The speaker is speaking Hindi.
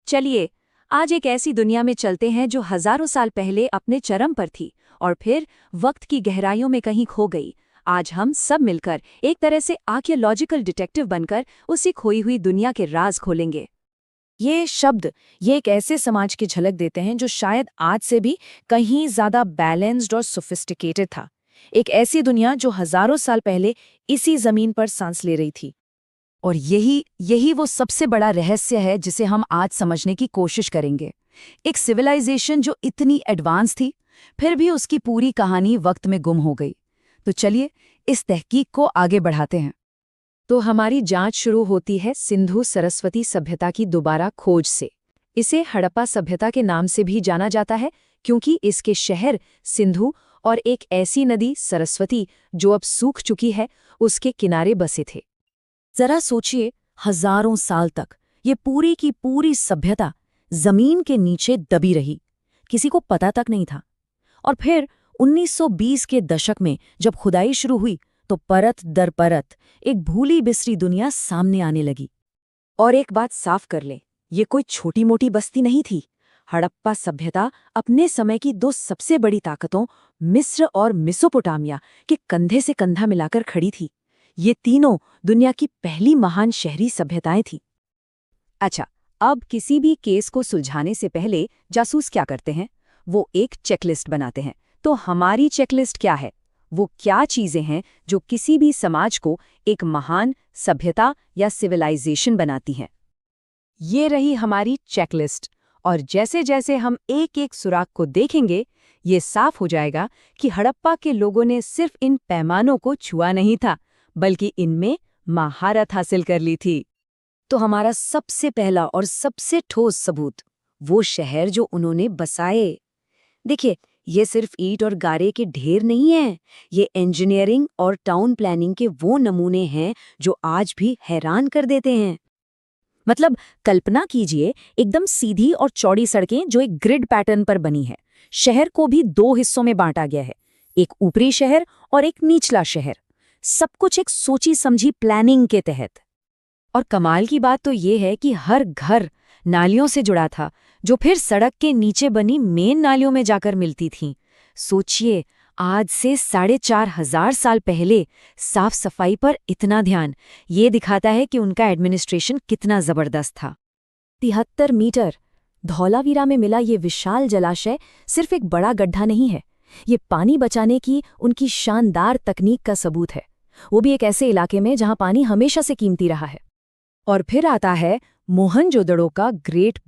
चलिए आज एक ऐसी दुनिया में चलते हैं जो हजारों साल पहले अपने चरम पर थी और फिर वक्त की गहराइयों में कहीं खो गई। आज हम सब मिलकर एक तरह से आर्कियोलॉजिकल डिटेक्टिव बनकर उसी खोई हुई दुनिया के राज खोलेंगे। ये शब्द ये एक ऐसे समाज की झलक देते हैं जो शायद आज से भी कहीं ज्यादा बैलेंस्ड और सोफिस्टिकेटेड था। एक ऐसी दुनिया जो हजारों साल पहले इसी जमीन पर सांस ले रही थी। और यही वो सबसे बड़ा रहस्य है जिसे हम आज समझने की कोशिश करेंगे। एक सिविलाइजेशन जो इतनी एडवांस थी फिर भी उसकी पूरी कहानी वक्त में गुम हो गई। तो चलिए इस तहकीक को आगे बढ़ाते हैं। तो हमारी जांच शुरू होती है सिंधु सरस्वती सभ्यता की दोबारा खोज से। इसे हड़प्पा सभ्यता के नाम से भी जाना जाता है क्योंकि इसके शहर सिंधु और एक ऐसी नदी सरस्वती जो अब सूख चुकी है उसके किनारे बसे थे। जरा सोचिए, हजारों साल तक ये पूरी की पूरी सभ्यता जमीन के नीचे दबी रही, किसी को पता तक नहीं था। और फिर 1920 के दशक में जब खुदाई शुरू हुई तो परत दर परत एक भूली बिसरी दुनिया सामने आने लगी। और एक बात साफ कर ले, ये कोई छोटी मोटी बस्ती नहीं थी। हड़प्पा सभ्यता अपने समय की दो सबसे बड़ी ताकतों मिस्र और मेसोपोटामिया के कंधे से कंधा मिलाकर खड़ी थी। ये तीनों दुनिया की पहली महान शहरी सभ्यताएं थीं। अच्छा, अब किसी भी केस को सुलझाने से पहले जासूस क्या करते हैं? वो एक चेकलिस्ट बनाते हैं। तो हमारी चेकलिस्ट क्या है? वो क्या चीजें हैं जो किसी भी समाज को एक महान सभ्यता या सिविलाइजेशन बनाती हैं? ये रही हमारी चेकलिस्ट। और जैसे जैसे हम एक एक सुराग को देखेंगे ये साफ हो जाएगा कि हड़प्पा के लोगों ने सिर्फ इन पैमानों को छुआ नहीं था बल्कि इनमें महारत हासिल कर ली थी। तो हमारा सबसे पहला और सबसे ठोस सबूत वो शहर जो उन्होंने बसाए। देखिए, ये सिर्फ ईंट और गारे के ढेर नहीं है, ये इंजीनियरिंग और टाउन प्लानिंग के वो नमूने हैं जो आज भी हैरान कर देते हैं। मतलब कल्पना कीजिए, एकदम सीधी और चौड़ी सड़कें जो एक ग्रिड पैटर्न पर बनी है। शहर को भी दो हिस्सों में बांटा गया है, एक ऊपरी शहर और एक निचला शहर। सब कुछ एक सोची समझी प्लानिंग के तहत। और कमाल की बात तो ये है कि हर घर नालियों से जुड़ा था जो फिर सड़क के नीचे बनी मेन नालियों में जाकर मिलती थीं। सोचिए, आज से 4,500 साल पहले साफ सफाई पर इतना ध्यान, ये दिखाता है कि उनका एडमिनिस्ट्रेशन कितना जबरदस्त था। 73 मीटर धौलावीरा में मिला ये विशाल जलाशय सिर्फ एक बड़ा गड्ढा नहीं है, ये पानी बचाने की उनकी शानदार तकनीक का सबूत है। वो भी एक ऐसे इलाके में जहां पानी हमेशा से कीमती रहा है। और फिर आता है मोहनजोदड़ो का ग्रेट